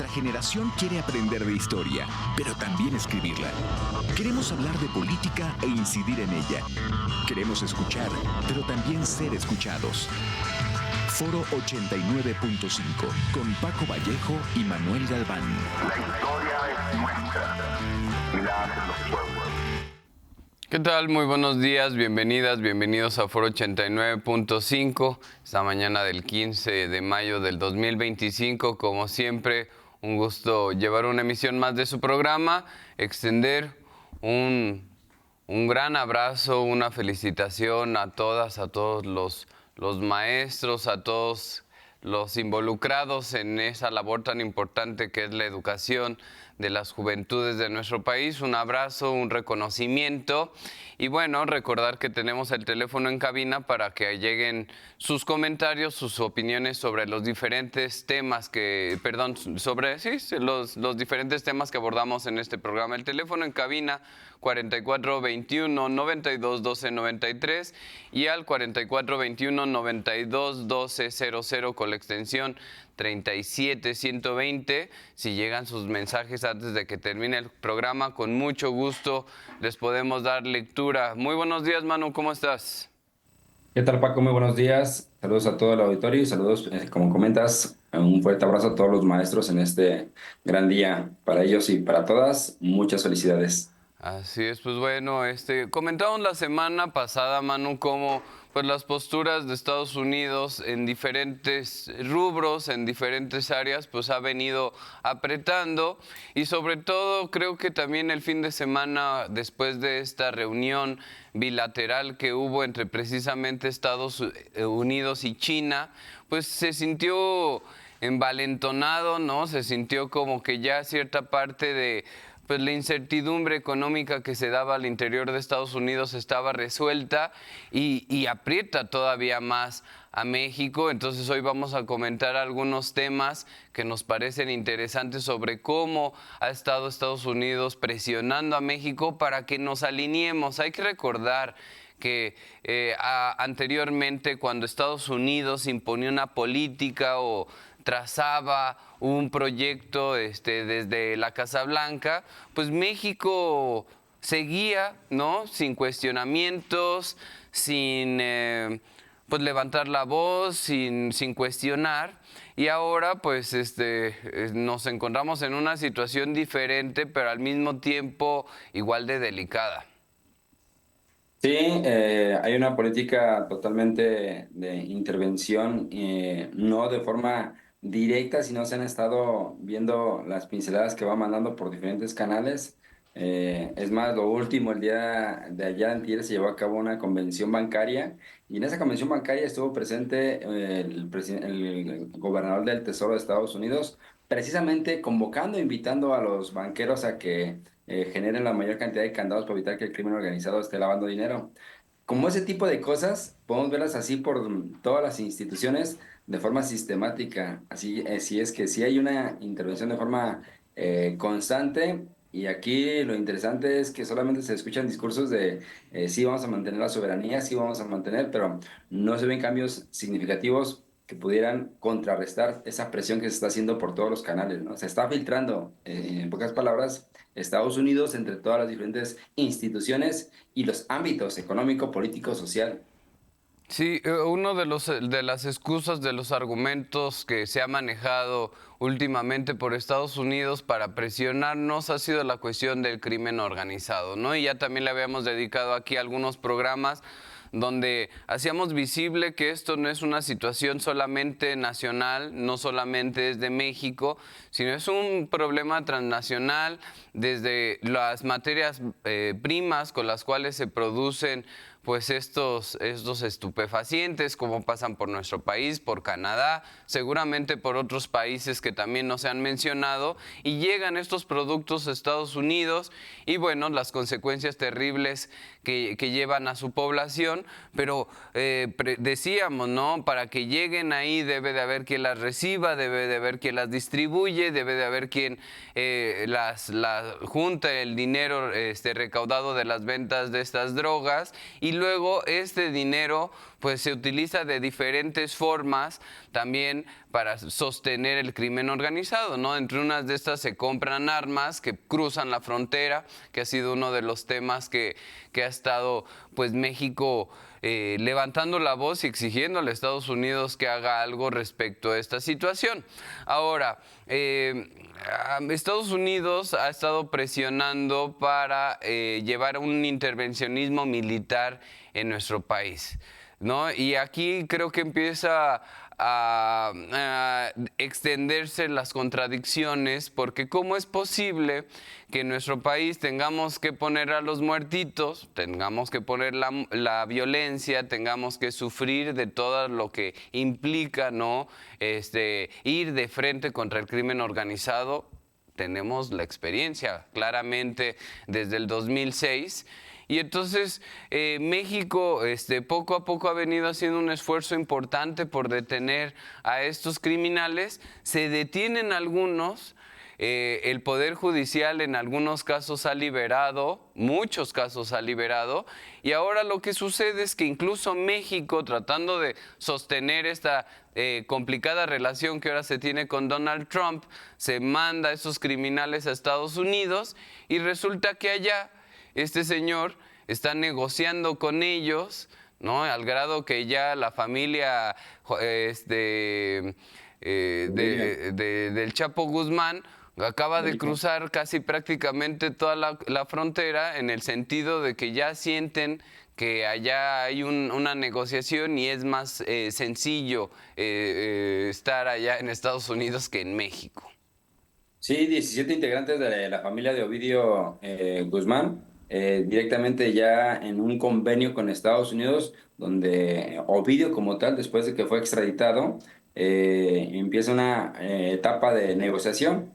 Nuestra generación quiere aprender de historia, pero también escribirla. Queremos hablar de política e incidir en ella. Queremos escuchar, pero también ser escuchados. Foro 89.5, con Paco Vallejo y Manuel Galván. La historia es nuestra y la hacen los pueblos. ¿Qué tal? Muy buenos días, bienvenidas, bienvenidos a Foro 89.5, esta mañana del 15 de mayo del 2025. Como siempre, un gusto llevar una emisión más de su programa, extender un gran abrazo, una felicitación a todas, a todos los maestros, a todos los involucrados en esa labor tan importante que es la educación de las juventudes de nuestro país. Un abrazo, un reconocimiento y bueno, recordar que tenemos el teléfono en cabina para que lleguen sus comentarios, sus opiniones sobre los diferentes temas los diferentes temas que abordamos en este programa. El teléfono en cabina 4421-9212-93 y al 4421-9212-00 con la extensión 37120. Si llegan sus mensajes antes de que termine el programa, con mucho gusto les podemos dar lectura. Muy buenos días, Manu, ¿cómo estás? ¿Qué tal, Paco? Muy buenos días. Saludos a todo el auditorio y saludos, como comentas, un fuerte abrazo a todos los maestros en este gran día. Para ellos y para todas, muchas felicidades. Así es, pues bueno, comentamos la semana pasada, Manu, cómo pues las posturas de Estados Unidos en diferentes rubros, en diferentes áreas, pues ha venido apretando y sobre todo creo que también el fin de semana, después de esta reunión bilateral que hubo entre precisamente Estados Unidos y China, pues se sintió envalentonado, ¿no? Se sintió como que ya cierta parte de pues la incertidumbre económica que se daba al interior de Estados Unidos estaba resuelta y aprieta todavía más a México. Entonces hoy vamos a comentar algunos temas que nos parecen interesantes sobre cómo ha estado Estados Unidos presionando a México para que nos alineemos. Hay que recordar que anteriormente, cuando Estados Unidos imponía una política o trazaba un proyecto desde la Casa Blanca, pues México seguía, ¿no? Sin cuestionamientos, sin pues levantar la voz, sin cuestionar. Y ahora pues nos encontramos en una situación diferente, pero al mismo tiempo igual de delicada. Sí, hay una política totalmente de intervención, no de forma directa, sino se han estado viendo las pinceladas que va mandando por diferentes canales. Es más, lo último, el día de ayer antier se llevó a cabo una convención bancaria y en esa convención bancaria estuvo presente el gobernador del Tesoro de Estados Unidos, precisamente convocando, invitando a los banqueros a que generen la mayor cantidad de candados para evitar que el crimen organizado esté lavando dinero. Como ese tipo de cosas, podemos verlas así por todas las instituciones de forma sistemática. Así, si es que sí hay una intervención de forma constante. Y aquí lo interesante es que solamente se escuchan discursos de sí vamos a mantener la soberanía, sí vamos a mantener, pero no se ven cambios significativos que pudieran contrarrestar esa presión que se está haciendo por todos los canales, ¿no? Se está filtrando, en pocas palabras, Estados Unidos entre todas las diferentes instituciones y los ámbitos económico, político, social. Sí, uno de las excusas, de los argumentos que se ha manejado últimamente por Estados Unidos para presionarnos ha sido la cuestión del crimen organizado, ¿no? Y ya también le habíamos dedicado aquí algunos programas donde hacíamos visible que esto no es una situación solamente nacional, no solamente es de México, sino es un problema transnacional desde las materias primas con las cuales se producen pues estos estupefacientes, como pasan por nuestro país, por Canadá, seguramente por otros países que también no se han mencionado, y llegan estos productos a Estados Unidos y bueno, las consecuencias terribles que llevan a su población, pero decíamos, ¿no? Para que lleguen ahí debe de haber quien las reciba, debe de haber quien las distribuye, debe de haber quien junta el dinero recaudado de las ventas de estas drogas y luego este dinero pues se utiliza de diferentes formas también para sostener el crimen organizado, ¿no? Entre unas de estas se compran armas que cruzan la frontera, que ha sido uno de los temas que ha estado pues México levantando la voz y exigiendo a Estados Unidos que haga algo respecto a esta situación. Ahora, Estados Unidos ha estado presionando para llevar un intervencionismo militar en nuestro país, ¿no? Y aquí creo que empieza a extenderse las contradicciones, porque ¿cómo es posible que en nuestro país tengamos que poner a los muertitos, tengamos que poner la violencia, tengamos que sufrir de todo lo que implica, ¿no? Ir de frente contra el crimen organizado? Tenemos la experiencia claramente desde el 2006. Y entonces México poco a poco ha venido haciendo un esfuerzo importante por detener a estos criminales. Se detienen algunos, el Poder Judicial en algunos casos ha liberado, muchos casos ha liberado, y ahora lo que sucede es que incluso México, tratando de sostener esta complicada relación que ahora se tiene con Donald Trump, se manda a esos criminales a Estados Unidos y resulta que allá este señor está negociando con ellos, ¿no? Al grado que ya la familia del Chapo Guzmán acaba de cruzar casi prácticamente toda la frontera, en el sentido de que ya sienten que allá hay una negociación y es más sencillo estar allá en Estados Unidos que en México. Sí, 17 integrantes de la familia de Ovidio Guzmán, directamente ya en un convenio con Estados Unidos, donde Ovidio como tal, después de que fue extraditado, empieza una etapa de negociación,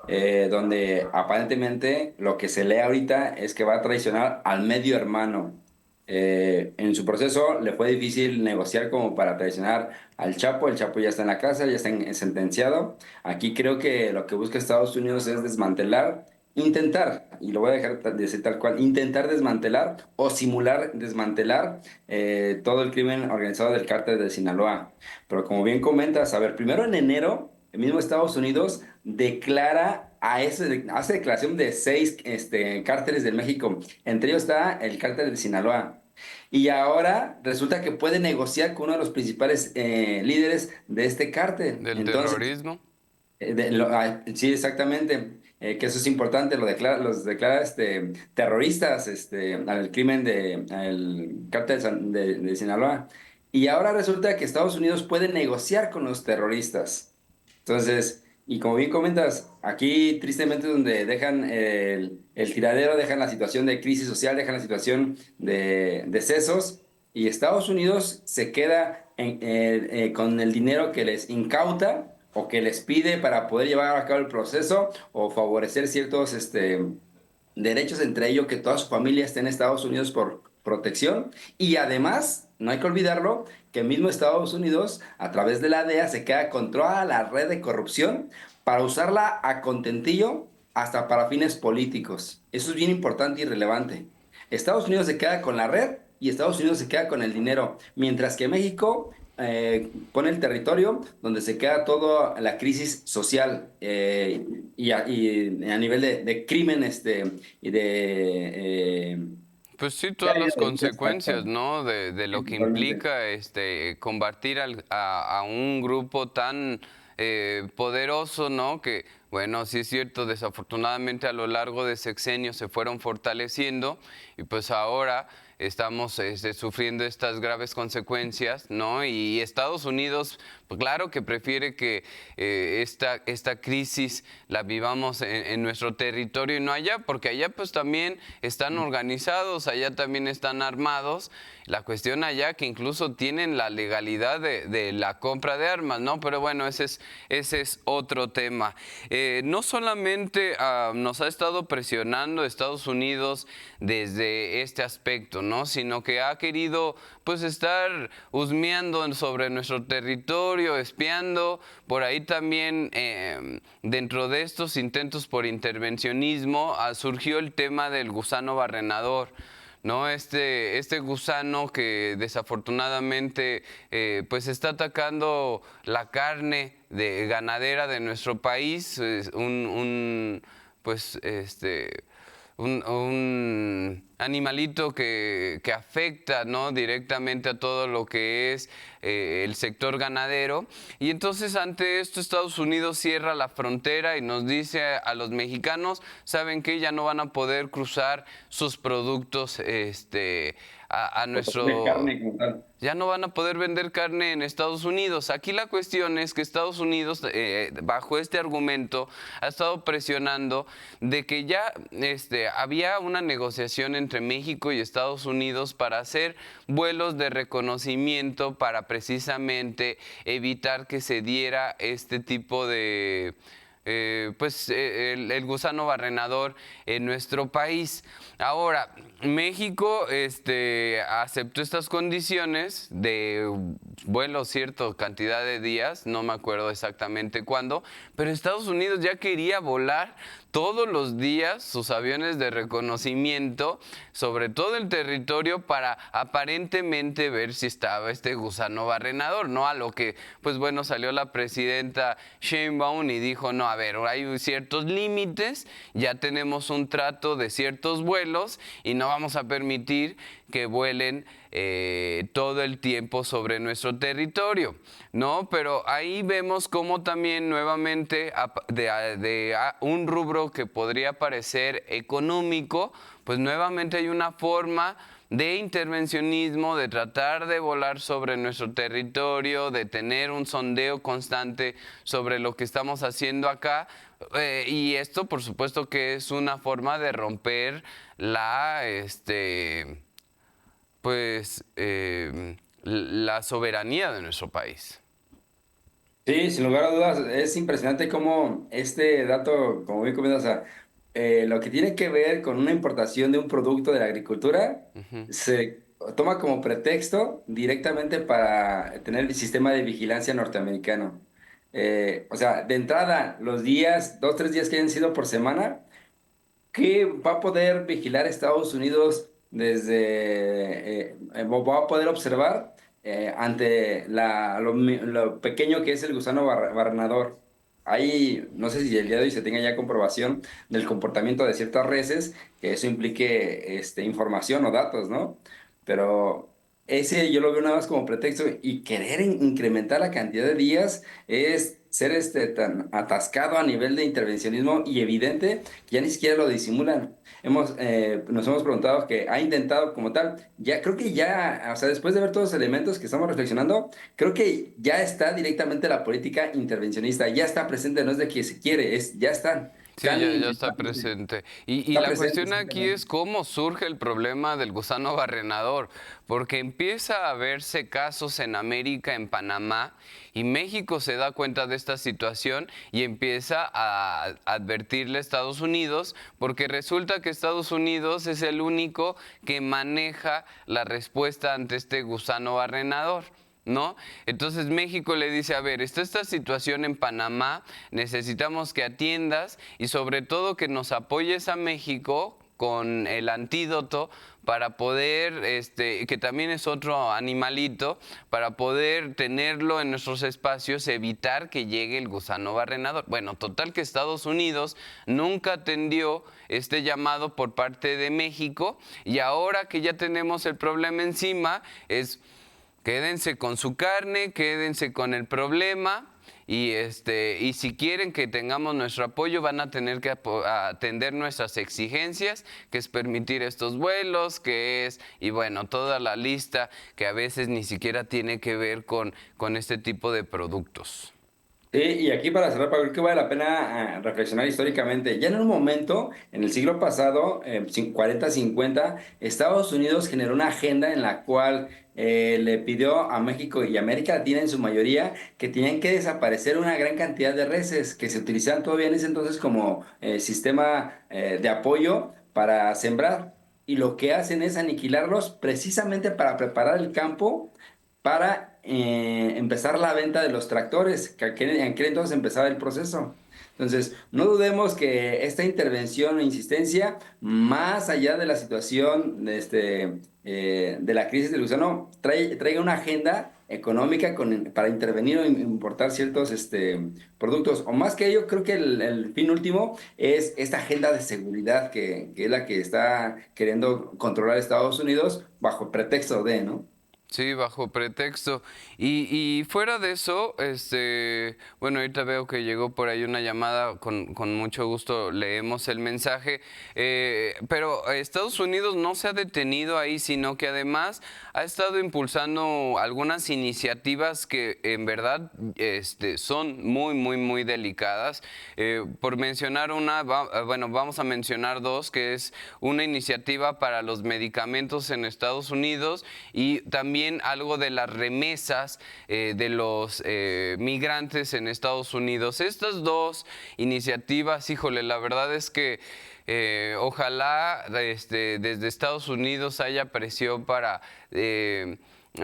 donde aparentemente lo que se lee ahorita es que va a traicionar al medio hermano. En su proceso le fue difícil negociar como para traicionar al Chapo. El Chapo ya está en la cárcel, ya está sentenciado. Aquí creo que lo que busca Estados Unidos es desmantelar, intentar, y lo voy a dejar de decir tal cual, intentar desmantelar o simular desmantelar todo el crimen organizado del cártel de Sinaloa. Pero como bien comentas, a ver, primero en enero, el mismo Estados Unidos hace declaración de 6 cárteles de México. Entre ellos está el cártel de Sinaloa. Y ahora resulta que puede negociar con uno de los principales líderes de este cártel. ¿Del Entonces, terrorismo? Sí, exactamente. Que eso es importante, los declara terroristas al crimen al cártel de Sinaloa. Y ahora resulta que Estados Unidos puede negociar con los terroristas. Entonces, y como bien comentas, aquí tristemente donde dejan el tiradero, dejan la situación de crisis social, dejan la situación de decesos, y Estados Unidos se queda con el dinero que les incauta o que les pide para poder llevar a cabo el proceso o favorecer ciertos derechos, entre ellos que toda su familia esté en Estados Unidos por protección. Y además, no hay que olvidarlo, que mismo Estados Unidos, a través de la DEA, se queda con toda la red de corrupción para usarla a contentillo hasta para fines políticos. Eso es bien importante y relevante. Estados Unidos se queda con la red y Estados Unidos se queda con el dinero, mientras que México pone el territorio donde se queda toda la crisis social y a nivel de crimen y de... Pues sí, todas las consecuencias, ¿no? De lo que implica combatir a un grupo tan poderoso, ¿no? Que, bueno, sí es cierto, desafortunadamente a lo largo de sexenios se fueron fortaleciendo y pues ahora estamos sufriendo estas graves consecuencias, ¿no? Y Estados Unidos, pues claro que prefiere que esta crisis la vivamos en nuestro territorio y no allá, porque allá pues también están organizados, allá también están armados. La cuestión allá que incluso tienen la legalidad de la compra de armas, ¿no? Pero bueno, ese es otro tema. No solamente nos ha estado presionando Estados Unidos desde este aspecto, ¿no? Sino que ha querido pues estar husmeando sobre nuestro territorio, espiando. Por ahí también, dentro de estos intentos por intervencionismo, surgió el tema del gusano barrenador, ¿no? Este gusano que desafortunadamente pues está atacando la carne ganadera de nuestro país, pues un animalito que afecta, ¿no?, directamente a todo lo que es el sector ganadero. Y entonces ante esto Estados Unidos cierra la frontera y nos dice a los mexicanos, ¿saben qué? Ya no van a poder cruzar sus productos a De nuestro... carne como tal. Ya no van a poder vender carne en Estados Unidos. Aquí la cuestión es que Estados Unidos, bajo este argumento, ha estado presionando de que ya había una negociación entre México y Estados Unidos para hacer vuelos de reconocimiento para precisamente evitar que se diera este tipo de... el gusano barrenador en nuestro país. Ahora, México aceptó estas condiciones de vuelo cierta cantidad de días, no me acuerdo exactamente cuándo, pero Estados Unidos ya quería volar todos los días sus aviones de reconocimiento sobre todo el territorio para aparentemente ver si estaba este gusano barrenador, ¿no? A lo que, pues bueno, salió la presidenta Sheinbaum y dijo, no, a ver, hay ciertos límites, ya tenemos un trato de ciertos vuelos y no vamos a permitir que vuelen todo el tiempo sobre nuestro territorio, ¿no? Pero ahí vemos cómo también nuevamente un rubro que podría parecer económico, pues nuevamente hay una forma de intervencionismo, de tratar de volar sobre nuestro territorio, de tener un sondeo constante sobre lo que estamos haciendo acá. Y esto, por supuesto, que es una forma de romper la soberanía de nuestro país. Sí, sin lugar a dudas, es impresionante cómo este dato, como bien comentas, o sea, lo que tiene que ver con una importación de un producto de la agricultura se toma como pretexto directamente para tener el sistema de vigilancia norteamericano. O sea, de entrada, los días, 2, 3 días que hayan sido por semana, ¿qué va a poder vigilar Estados Unidos va a poder observar ante lo pequeño que es el gusano barrenador? Ahí, no sé si el día de hoy se tenga ya comprobación del comportamiento de ciertas reses, que eso implique información o datos, ¿no? Pero ese yo lo veo nada más como pretexto y querer incrementar la cantidad de días es ser tan atascado a nivel de intervencionismo y evidente que ya ni siquiera lo disimulan. Nos hemos preguntado que ha intentado como tal, ya creo que ya, o sea, después de ver todos los elementos que estamos reflexionando, creo que ya está directamente la política intervencionista, ya está presente, no es de que se quiere, ya está. Sí, ya está presente. Y Está la presente, cuestión aquí exactamente. es cómo surge el problema del gusano barrenador, porque empieza a haberse casos en América, en Panamá, y México se da cuenta de esta situación y empieza a advertirle a Estados Unidos, porque resulta que Estados Unidos es el único que maneja la respuesta ante este gusano barrenador, ¿no? Entonces México le dice, a ver, está esta situación en Panamá, necesitamos que atiendas y sobre todo que nos apoyes a México con el antídoto para poder, que también es otro animalito, para poder tenerlo en nuestros espacios, evitar que llegue el gusano barrenador. Bueno, total que Estados Unidos nunca atendió este llamado por parte de México y ahora que ya tenemos el problema encima, quédense con su carne, quédense con el problema y si quieren que tengamos nuestro apoyo van a tener que atender nuestras exigencias, que es permitir estos vuelos, y bueno, toda la lista que a veces ni siquiera tiene que ver con este tipo de productos. Sí, y aquí para cerrar, creo que vale la pena reflexionar históricamente. Ya en un momento, en el siglo pasado, 40, 50, Estados Unidos generó una agenda en la cual le pidió a México y América Latina en su mayoría que tenían que desaparecer una gran cantidad de reses que se utilizaban todavía en ese entonces como sistema de apoyo para sembrar. Y lo que hacen es aniquilarlos precisamente para preparar el campo para empezar la venta de los tractores, que en aquel entonces empezaba el proceso. Entonces, no dudemos que esta intervención o insistencia, más allá de la situación de la crisis del gusano, traiga una agenda económica para intervenir o importar ciertos productos. O más que ello, creo que el fin último es esta agenda de seguridad que es la que está queriendo controlar Estados Unidos bajo pretexto de, ¿no? Sí, bajo pretexto. Y fuera de eso, bueno, ahorita veo que llegó por ahí una llamada, con mucho gusto leemos el mensaje, pero Estados Unidos no se ha detenido ahí, sino que además ha estado impulsando algunas iniciativas que en verdad son muy, muy, muy delicadas. Por mencionar una, bueno, vamos a mencionar dos, que es una iniciativa para los medicamentos en Estados Unidos y también algo de las remesas de los migrantes en Estados Unidos. Estas dos iniciativas, híjole, la verdad es que ojalá desde Estados Unidos haya presión para...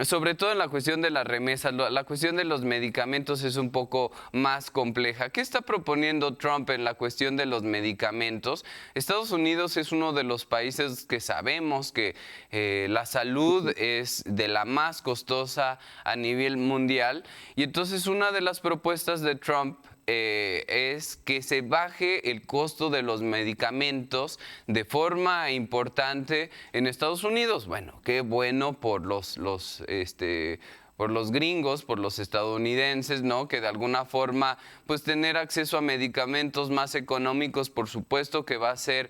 sobre todo en la cuestión de las remesas, la cuestión de los medicamentos es un poco más compleja. ¿Qué está proponiendo Trump en la cuestión de los medicamentos? Estados Unidos es uno de los países que sabemos que la salud es de la más costosa a nivel mundial, y entonces una de las propuestas de Trump es que se baje el costo de los medicamentos de forma importante en Estados Unidos. Bueno, qué bueno por por los gringos, por los estadounidenses, ¿no? Que de alguna forma, pues tener acceso a medicamentos más económicos, por supuesto que va a ser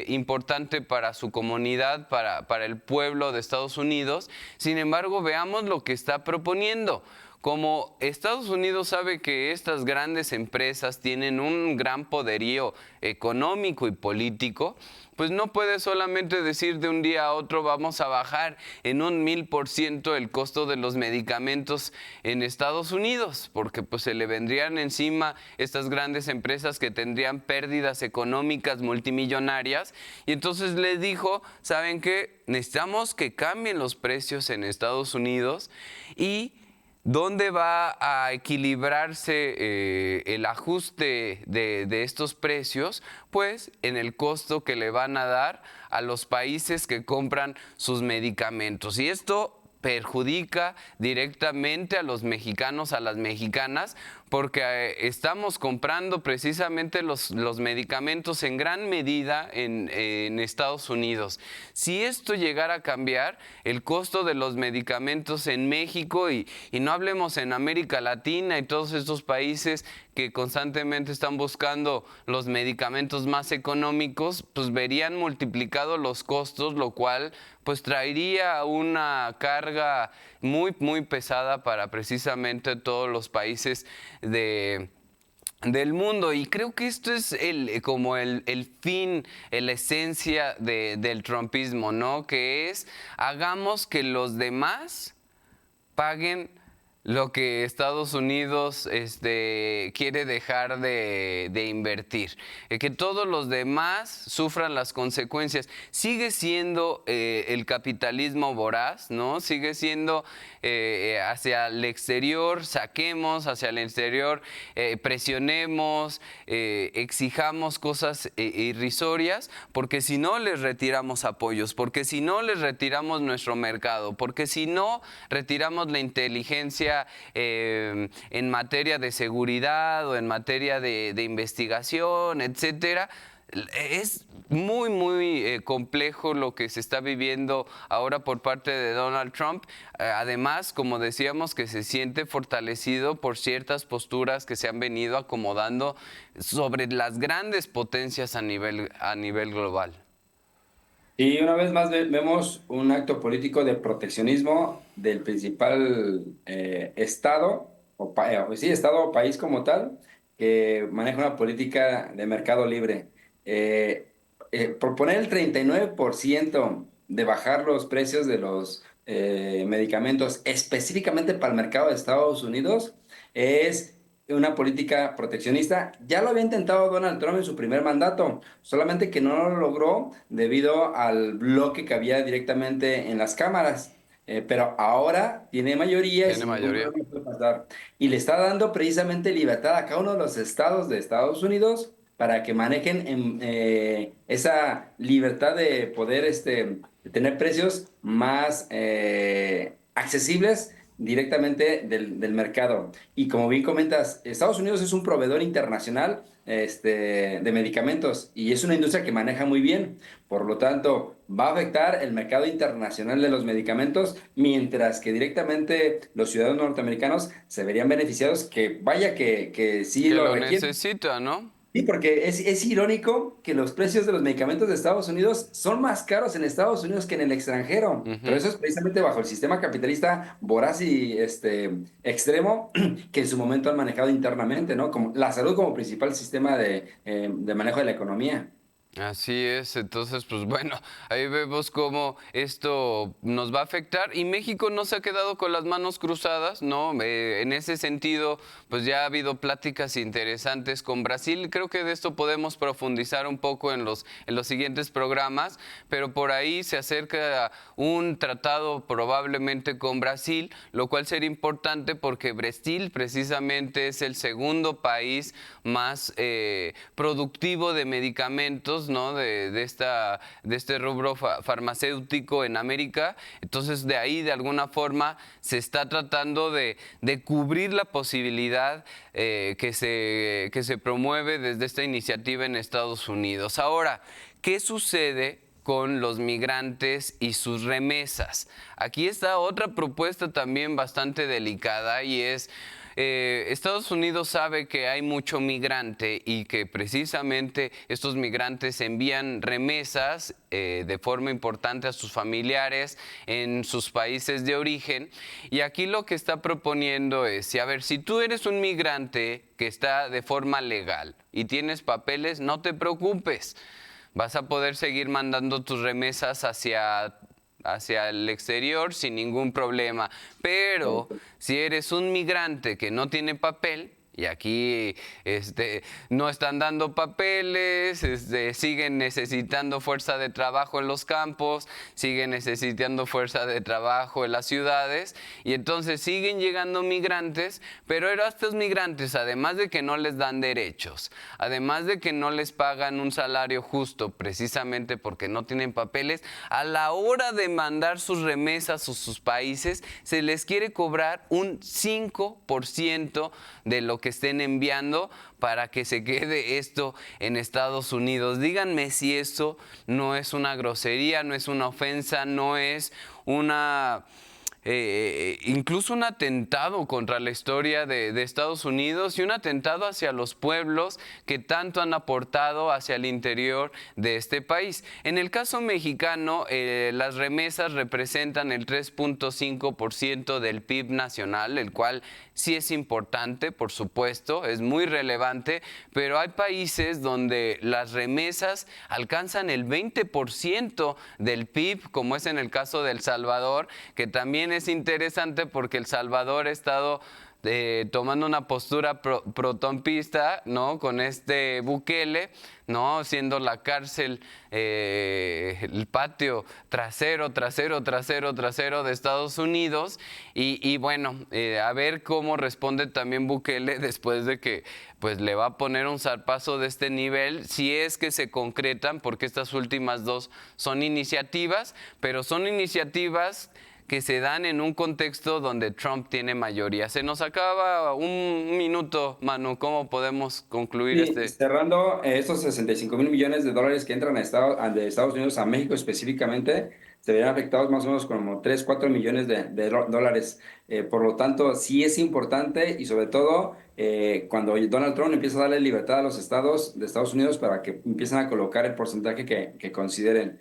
importante para su comunidad, para el pueblo de Estados Unidos. Sin embargo, veamos lo que está proponiendo. Como Estados Unidos sabe que estas grandes empresas tienen un gran poderío económico y político, pues no puede solamente decir de un día a otro vamos a bajar en un 1000% el costo de los medicamentos en Estados Unidos, porque pues se le vendrían encima estas grandes empresas que tendrían pérdidas económicas multimillonarias. Y entonces les dijo, ¿saben qué? Necesitamos que cambien los precios en Estados Unidos. Y ¿dónde va a equilibrarse el ajuste de estos precios? Pues en el costo que le van a dar a los países que compran sus medicamentos. Y esto perjudica directamente a los mexicanos, a las mexicanas, porque estamos comprando precisamente los medicamentos en gran medida en Estados Unidos. Si esto llegara a cambiar, el costo de los medicamentos en México y no hablemos en América Latina y todos estos países que constantemente están buscando los medicamentos más económicos, pues verían multiplicados los costos, lo cual pues traería una carga muy, muy pesada para precisamente todos los países del mundo. Y creo que esto es como el fin, la esencia del trumpismo, ¿no? Que es, hagamos que los demás paguen lo que Estados Unidos quiere dejar de invertir, que todos los demás sufran las consecuencias. Sigue siendo el capitalismo voraz, ¿no? Sigue siendo hacia el exterior, saquemos, hacia el exterior, presionemos, exijamos cosas irrisorias, porque si no les retiramos apoyos, porque si no les retiramos nuestro mercado, porque si no retiramos la inteligencia en materia de seguridad o en materia de investigación, etcétera. Es muy, muy complejo lo que se está viviendo ahora por parte de Donald Trump. Además, como decíamos, que se siente fortalecido por ciertas posturas que se han venido acomodando sobre las grandes potencias a nivel global. Y una vez más vemos un acto político de proteccionismo del principal estado, estado o país como tal, que maneja una política de mercado libre. Proponer el 39% de bajar los precios de los medicamentos específicamente para el mercado de Estados Unidos es una política proteccionista. Ya lo había intentado Donald Trump en su primer mandato, solamente que no lo logró debido al bloque que había directamente en las cámaras. pero ahora tiene mayoría y Tiene sin ningún mayoría. problema puede pasar. Y le está dando precisamente libertad a cada uno de los estados de Estados Unidos para que manejen esa libertad de poder de tener precios más accesibles directamente del mercado. Y como bien comentas, Estados Unidos es un proveedor internacional de medicamentos y es una industria que maneja muy bien. Por lo tanto, va a afectar el mercado internacional de los medicamentos, mientras que directamente los ciudadanos norteamericanos se verían beneficiados, que vaya que sí Que lo lo requieren. necesita, ¿no? Sí, porque es irónico que los precios de los medicamentos de Estados Unidos son más caros en Estados Unidos que en el extranjero. Pero Ujú. eso es precisamente bajo el sistema capitalista voraz y extremo que en su momento han manejado internamente, ¿no? Como la salud como principal sistema de manejo de la economía. Así es, entonces pues bueno, ahí vemos cómo esto nos va a afectar y México no se ha quedado con las manos cruzadas, ¿no? En ese sentido, pues ya ha habido pláticas interesantes con Brasil, creo que de esto podemos profundizar un poco en los siguientes programas, pero por ahí se acerca un tratado probablemente con Brasil, lo cual sería importante porque Brasil precisamente es el segundo país más productivo de medicamentos, ¿no? De este rubro farmacéutico en América. Entonces, de ahí, de alguna forma, se está tratando de cubrir la posibilidad que se promueve desde esta iniciativa en Estados Unidos. Ahora, ¿qué sucede con los migrantes y sus remesas? Aquí está otra propuesta también bastante delicada y es Estados Unidos sabe que hay mucho migrante y que precisamente estos migrantes envían remesas de forma importante a sus familiares en sus países de origen. Y aquí lo que está proponiendo es, si, a ver, si tú eres un migrante que está de forma legal y tienes papeles, no te preocupes. Vas a poder seguir mandando tus remesas hacia el exterior sin ningún problema. Pero si eres un migrante que no tiene papel, y aquí no están dando papeles, siguen necesitando fuerza de trabajo en los campos, siguen necesitando fuerza de trabajo en las ciudades, y entonces siguen llegando migrantes, pero estos migrantes, además de que no les dan derechos, además de que no les pagan un salario justo, precisamente porque no tienen papeles, a la hora de mandar sus remesas a sus países, se les quiere cobrar un 5% de lo que estén enviando para que se quede esto en Estados Unidos. Díganme si eso no es una grosería, no es una ofensa, no es una... incluso un atentado contra la historia de Estados Unidos y un atentado hacia los pueblos que tanto han aportado hacia el interior de este país. En el caso mexicano, las remesas representan el 3.5% del PIB nacional, el cual sí es importante, por supuesto, es muy relevante, pero hay países donde las remesas alcanzan el 20% del PIB, como es en el caso de El Salvador, que también es interesante porque El Salvador ha estado tomando una postura pro-trumpista, ¿no? Con este Bukele, ¿no? Siendo la cárcel el patio trasero de Estados Unidos. Y bueno, a ver cómo responde también Bukele después de que pues le va a poner un zarpazo de este nivel, si es que se concretan, porque estas últimas dos son iniciativas, pero son iniciativas que se dan en un contexto donde Trump tiene mayoría. Se nos acaba un minuto, Manu. ¿Cómo podemos concluir Sí, cerrando estos 65 mil millones de dólares que entran de Estados Unidos a México específicamente, se verían afectados más o menos como 3 4 millones de dólares. Por lo tanto, sí es importante y sobre todo cuando Donald Trump empieza a darle libertad a los estados de Estados Unidos para que empiecen a colocar el porcentaje que consideren.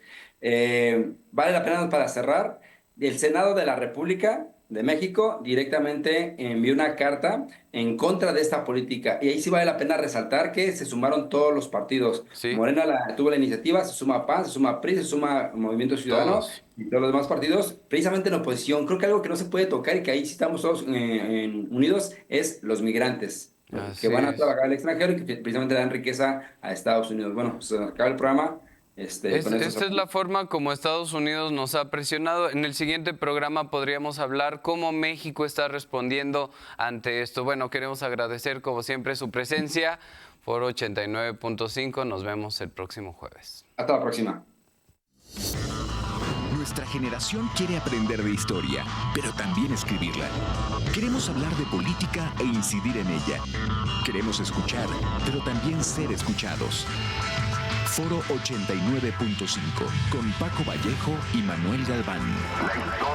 Vale la pena para cerrar. El Senado de la República de México directamente envió una carta en contra de esta política. Y ahí sí vale la pena resaltar que se sumaron todos los partidos. Sí, Morena tuvo la iniciativa, se suma PAN, se suma PRI, se suma Movimiento Ciudadano todos. y todos los demás partidos, precisamente en oposición. Creo que algo que no se puede tocar y que ahí sí estamos todos unidos es los migrantes que Así van a es. trabajar al extranjero y que precisamente dan riqueza a Estados Unidos. Bueno, pues se nos acaba el programa. con estos Esta es la forma como Estados Unidos nos ha presionado. En el siguiente programa podríamos hablar cómo México está respondiendo ante esto. Bueno, queremos agradecer como siempre su presencia. Foro 89.5, nos vemos el próximo jueves. Hasta la próxima. Nuestra generación quiere aprender de historia, pero también escribirla. Queremos hablar de política e incidir en ella. Queremos escuchar, pero también ser escuchados. Foro 89.5 con Paco Vallejo y Manuel Galván. La historia